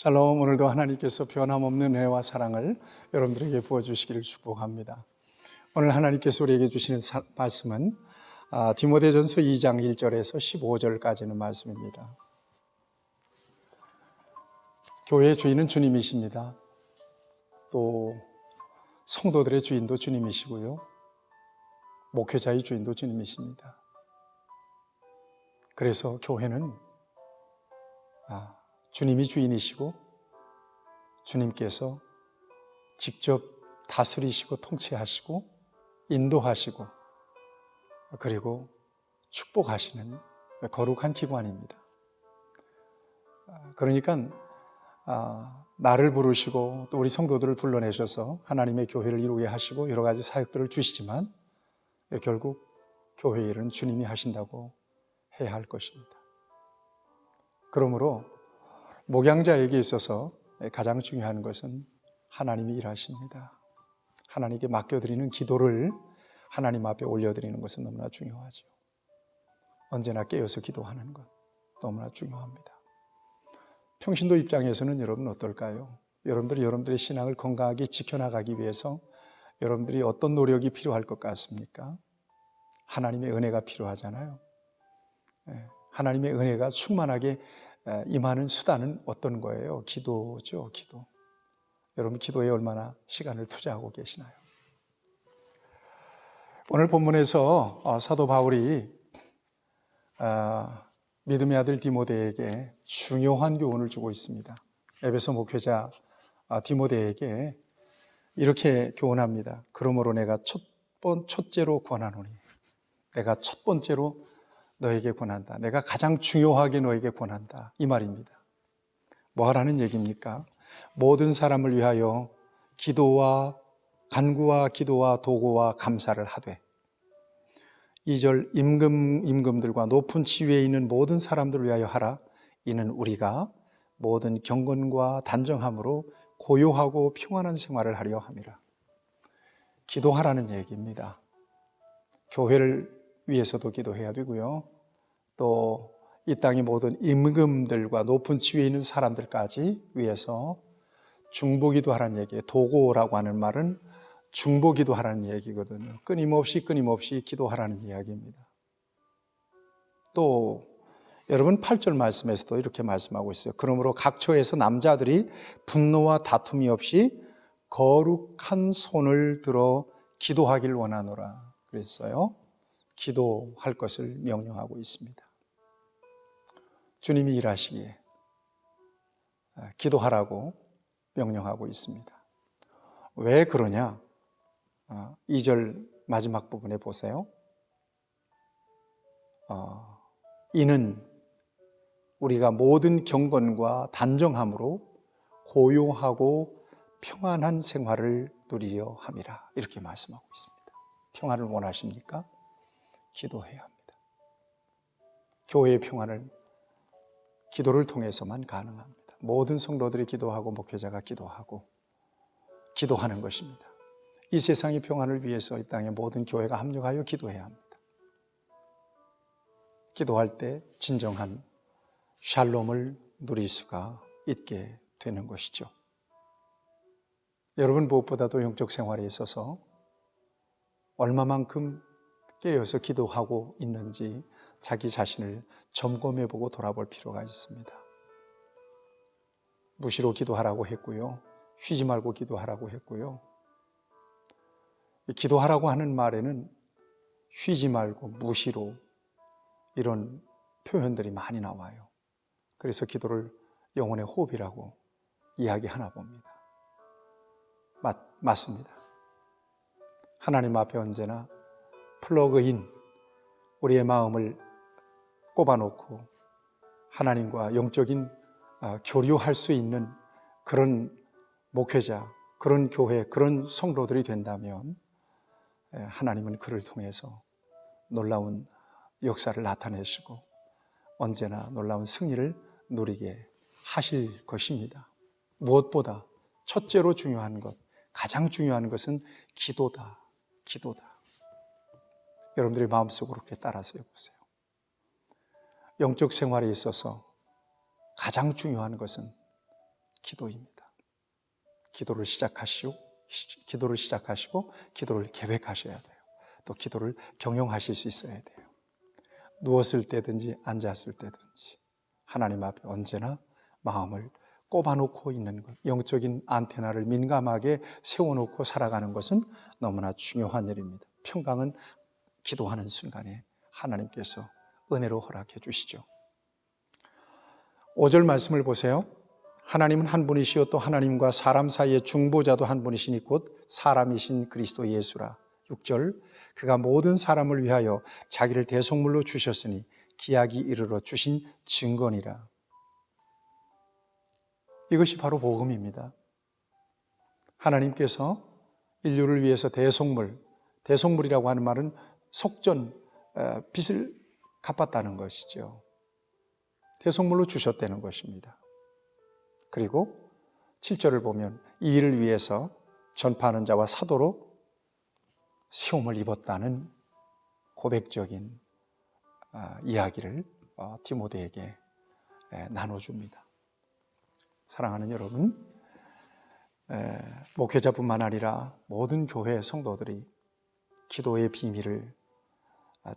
샬롬. 오늘도 하나님께서 변함없는 은혜와 사랑을 여러분들에게 부어주시기를 축복합니다. 오늘 하나님께서 우리에게 주시는 말씀은 디모데전서 2장 1절에서 15절까지는 말씀입니다. 교회의 주인은 주님이십니다. 또 성도들의 주인도 주님이시고요, 목회자의 주인도 주님이십니다. 그래서 교회는 주님이 주인이시고 주님께서 직접 다스리시고 통치하시고 인도하시고 그리고 축복하시는 거룩한 기관입니다. 그러니까 나를 부르시고 또 우리 성도들을 불러내셔서 하나님의 교회를 이루게 하시고 여러 가지 사역들을 주시지만 결국 교회 일은 주님이 하신다고 해야 할 것입니다. 그러므로 목양자에게 있어서 가장 중요한 것은 하나님이 일하십니다. 하나님께 맡겨드리는 기도를 하나님 앞에 올려드리는 것은 너무나 중요하죠. 언제나 깨어서 기도하는 것 너무나 중요합니다. 평신도 입장에서는 여러분 어떨까요? 여러분들이 여러분들의 신앙을 건강하게 지켜나가기 위해서 여러분들이 어떤 노력이 필요할 것 같습니까? 하나님의 은혜가 필요하잖아요. 하나님의 은혜가 충만하게 임하는 수단은 어떤 거예요? 기도죠, 기도. 여러분 기도에 얼마나 시간을 투자하고 계시나요? 오늘 본문에서 사도 바울이 믿음의 아들 디모데에게 중요한 교훈을 주고 있습니다. 에베소 목회자 디모데에게 이렇게 교훈합니다. 그러므로 내가 첫째로 권하노니, 내가 첫 번째로 너에게 권한다. 내가 가장 중요하게 너에게 권한다. 이 말입니다. 뭐 하라는 얘기입니까? 모든 사람을 위하여 기도와 간구와 기도와 도구와 감사를 하되, 2절 임금들과 높은 지위에 있는 모든 사람들을 위하여 하라. 이는 우리가 모든 경건과 단정함으로 고요하고 평안한 생활을 하려 함이라. 기도하라는 얘기입니다. 교회를 위해서도 기도해야 되고요, 또 이 땅의 모든 임금들과 높은 지위에 있는 사람들까지 위해서 중보기도 하라는 얘기예요. 도고라고 하는 말은 중보기도 하라는 얘기거든요. 끊임없이 기도하라는 이야기입니다. 또 여러분 8절 말씀에서도 이렇게 말씀하고 있어요. 그러므로 각 처에서 남자들이 분노와 다툼이 없이 거룩한 손을 들어 기도하길 원하노라 그랬어요. 기도할 것을 명령하고 있습니다. 주님이 일하시기에 기도하라고 명령하고 있습니다. 왜 그러냐? 2절 마지막 부분에 보세요. 이는 우리가 모든 경건과 단정함으로 고요하고 평안한 생활을 누리려 함이라. 이렇게 말씀하고 있습니다. 평안을 원하십니까? 기도해야 합니다. 교회의 평안을 기도를 통해서만 가능합니다. 모든 성도들이 기도하고 목회자가 기도하고 기도하는 것입니다. 이 세상의 평안을 위해서 이 땅의 모든 교회가 합력하여 기도해야 합니다. 기도할 때 진정한 샬롬을 누릴 수가 있게 되는 것이죠. 여러분 무엇보다도 영적 생활에 있어서 얼마만큼 깨어서 기도하고 있는지 자기 자신을 점검해보고 돌아볼 필요가 있습니다. 무시로 기도하라고 했고요, 쉬지 말고 기도하라고 했고요. 기도하라고 하는 말에는 쉬지 말고 무시로 이런 표현들이 많이 나와요. 그래서 기도를 영혼의 호흡이라고 이야기하나 봅니다. 맞습니다. 하나님 앞에 언제나 플러그인 우리의 마음을 꼽아놓고 하나님과 영적인 교류할 수 있는 그런 목회자, 그런 교회, 그런 성도들이 된다면 하나님은 그를 통해서 놀라운 역사를 나타내시고 언제나 놀라운 승리를 누리게 하실 것입니다. 무엇보다 첫째로 중요한 것, 가장 중요한 것은 기도다. 기도다. 여러분들의 마음속으로 그렇게 따라서 해보세요. 영적 생활에 있어서 가장 중요한 것은 기도입니다. 기도를 시작하시고 기도를 계획하셔야 돼요. 또 기도를 경영하실 수 있어야 돼요. 누웠을 때든지 앉았을 때든지 하나님 앞에 언제나 마음을 꼽아놓고 있는 것, 영적인 안테나를 민감하게 세워놓고 살아가는 것은 너무나 중요한 일입니다. 평강은 기도하는 순간에 하나님께서 은혜로 허락해 주시죠. 5절 말씀을 보세요. 하나님은 한 분이시요 또 하나님과 사람 사이의 중보자도 한 분이시니 곧 사람이신 그리스도 예수라. 6절 그가 모든 사람을 위하여 자기를 대속물로 주셨으니 기약이 이르러 주신 증거니라. 이것이 바로 복음입니다. 하나님께서 인류를 위해서 대속물이라고 하는 말은 속전, 빚을 갚았다는 것이죠. 대속물로 주셨다는 것입니다. 그리고 7절을 보면 이 일을 위해서 전파하는 자와 사도로 세움을 입었다는 고백적인 이야기를 디모데에게 나눠줍니다. 사랑하는 여러분, 목회자뿐만 아니라 모든 교회 성도들이 기도의 비밀을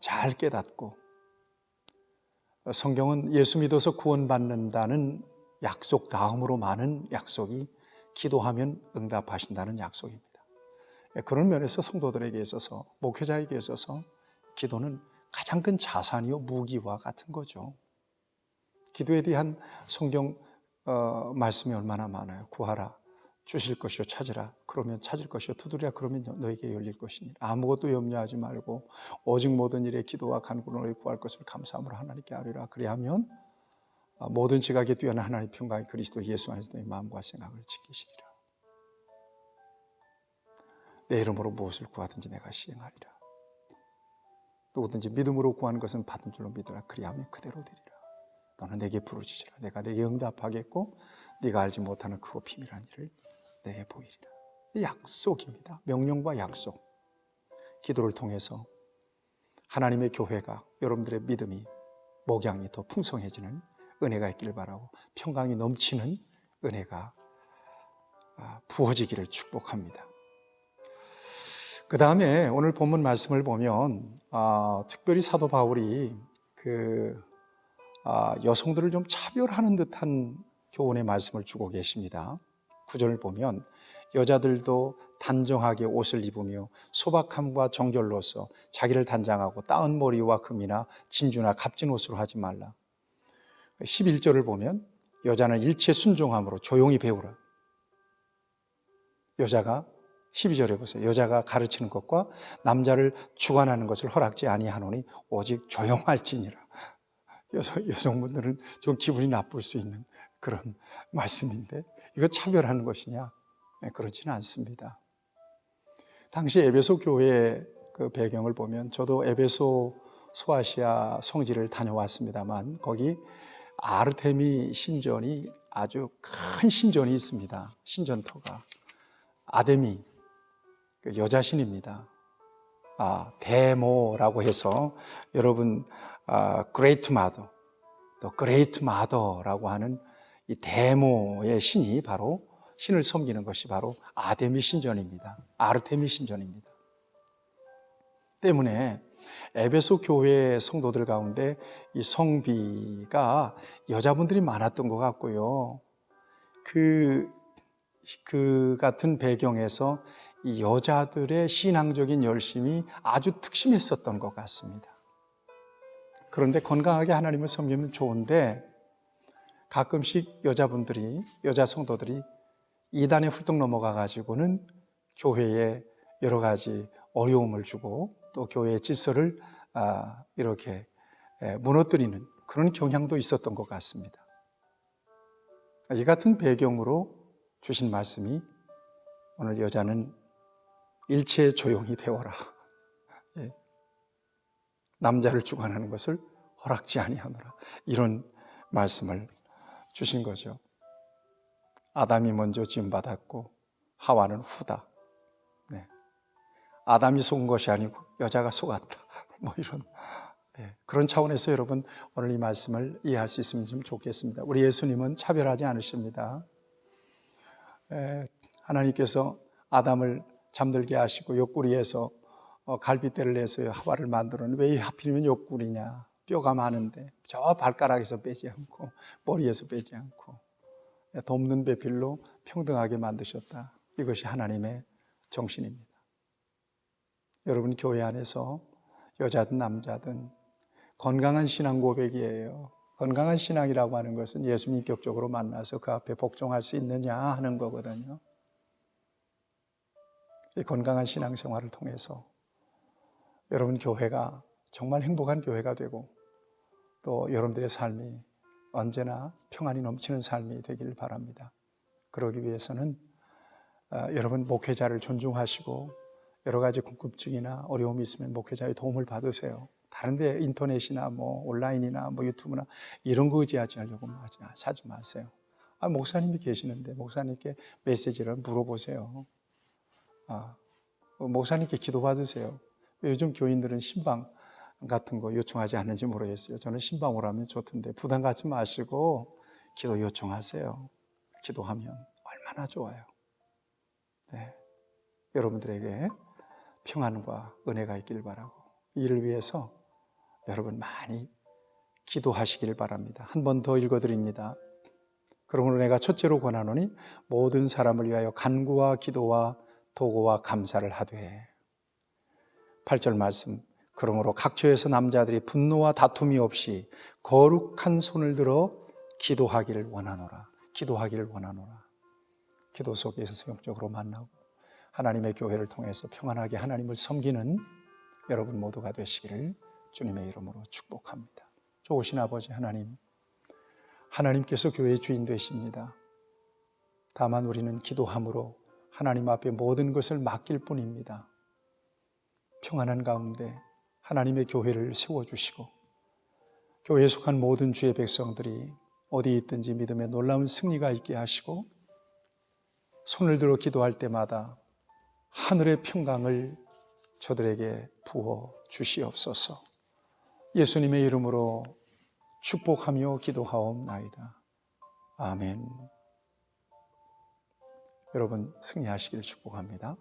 잘 깨닫고 성경은 예수 믿어서 구원받는다는 약속 다음으로 많은 약속이 기도하면 응답하신다는 약속입니다. 그런 면에서 성도들에게 있어서 목회자에게 있어서 기도는 가장 큰 자산이요 무기와 같은 거죠. 기도에 대한 성경 말씀이 얼마나 많아요. 구하라 주실 것이요 찾으라 그러면 찾을 것이요 두드리라 그러면 너에게 열릴 것이니 아무것도 염려하지 말고 오직 모든 일에 기도와 간구로 구할 것을 감사함으로 하나님께 아뢰라. 그리하면 모든 지각에 뛰어난 하나님의 평강이 그리스도 예수 안에서 너희 마음과 생각을 지키시리라. 내 이름으로 무엇을 구하든지 내가 시행하리라. 누구든지 믿음으로 구하는 것은 받은 줄로 믿으라. 그리하면 그대로 되리라. 너는 내게 부르짖으라. 내가 내게 응답하겠고 네가 알지 못하는 크고 비밀한 일을 내게 보이리라. 약속입니다. 명령과 약속. 기도를 통해서 하나님의 교회가 여러분들의 믿음이 목양이 더 풍성해지는 은혜가 있기를 바라고 평강이 넘치는 은혜가 부어지기를 축복합니다. 그 다음에 오늘 본문 말씀을 보면 특별히 사도 바울이 여성들을 좀 차별하는 듯한 교훈의 말씀을 주고 계십니다. 9절을 보면 여자들도 단정하게 옷을 입으며 소박함과 정결로서 자기를 단장하고 따은 머리와 금이나 진주나 값진 옷으로 하지 말라. 11절을 보면 여자는 일체 순종함으로 조용히 배우라. 여자가 12절에 보세요. 여자가 가르치는 것과 남자를 주관하는 것을 허락지 아니하노니 오직 조용할지니라. 여성분들은 좀 기분이 나쁠 수 있는 그런 말씀인데 이거 차별하는 것이냐? 그렇지는 않습니다. 당시 에베소 교회의 그 배경을 보면 저도 에베소 소아시아 성지를 다녀왔습니다만 거기 아르테미 신전이 아주 큰 신전이 있습니다. 신전터가 아데미 여자 신입니다. 데모라고 해서 여러분 그레이트 마더 또 그레이트 마더라고 하는 이 데모의 신이 바로 신을 섬기는 것이 바로 아데미 신전입니다. 아르테미 신전입니다. 때문에 에베소 교회 성도들 가운데 이 성비가 여자분들이 많았던 것 같고요. 그 같은 배경에서 이 여자들의 신앙적인 열심이 아주 특심했었던 것 같습니다. 그런데 건강하게 하나님을 섬기면 좋은데 가끔씩 여자 성도들이 이단에 훌쩍 넘어가 가지고는 교회에 여러 가지 어려움을 주고 또 교회의 질서를 이렇게 무너뜨리는 그런 경향도 있었던 것 같습니다. 이 같은 배경으로 주신 말씀이 오늘 여자는 일체 조용히 배워라. 남자를 주관하는 것을 허락지 아니하노라. 이런 말씀을 주신 거죠. 아담이 먼저 지음받았고 하와는 후다. 아담이 속은 것이 아니고 여자가 속았다. 이런 그런 차원에서 여러분 오늘 이 말씀을 이해할 수 있으면 좀 좋겠습니다. 우리 예수님은 차별하지 않으십니다. 하나님께서 아담을 잠들게 하시고 옆구리에서 갈빗대를 내서 하와를 만들었는데 왜 하필이면 옆구리냐? 뼈가 많은데 저 발가락에서 빼지 않고 머리에서 빼지 않고 돕는 배필로 평등하게 만드셨다. 이것이 하나님의 정신입니다. 여러분, 교회 안에서 여자든 남자든 건강한 신앙 고백이에요. 건강한 신앙이라고 하는 것은 예수님 인격적으로 만나서 그 앞에 복종할 수 있느냐 하는 거거든요. 이 건강한 신앙생활을 통해서 여러분 교회가 정말 행복한 교회가 되고 또 여러분들의 삶이 언제나 평안이 넘치는 삶이 되기를 바랍니다. 그러기 위해서는 여러분 목회자를 존중하시고 여러 가지 궁금증이나 어려움이 있으면 목회자의 도움을 받으세요. 다른데 인터넷이나 뭐 온라인이나 뭐 유튜브나 이런 거 의지하지 하려고 하지 마세요. 목사님이 계시는데 목사님께 메시지를 물어보세요. 목사님께 기도받으세요. 요즘 교인들은 신방 같은 거 요청하지 않는지 모르겠어요. 저는 신방 오라면 좋던데 부담 갖지 마시고 기도 요청하세요. 기도하면 얼마나 좋아요. 네. 여러분들에게 평안과 은혜가 있길 바라고 이를 위해서 여러분 많이 기도하시길 바랍니다. 한 번 더 읽어드립니다. 그러므로 내가 첫째로 권하노니 모든 사람을 위하여 간구와 기도와 도구와 감사를 하되 8절 말씀 그러므로 각처에서 남자들이 분노와 다툼이 없이 거룩한 손을 들어 기도하기를 원하노라. 기도하기를 원하노라. 기도 속에서 영적으로 만나고 하나님의 교회를 통해서 평안하게 하나님을 섬기는 여러분 모두가 되시기를 주님의 이름으로 축복합니다. 좋으신 아버지 하나님, 하나님께서 교회의 주인 되십니다. 다만 우리는 기도함으로 하나님 앞에 모든 것을 맡길 뿐입니다. 평안한 가운데 하나님의 교회를 세워주시고 교회에 속한 모든 주의 백성들이 어디 있든지 믿음의 놀라운 승리가 있게 하시고 손을 들어 기도할 때마다 하늘의 평강을 저들에게 부어 주시옵소서. 예수님의 이름으로 축복하며 기도하옵나이다. 아멘. 여러분 승리하시길 축복합니다.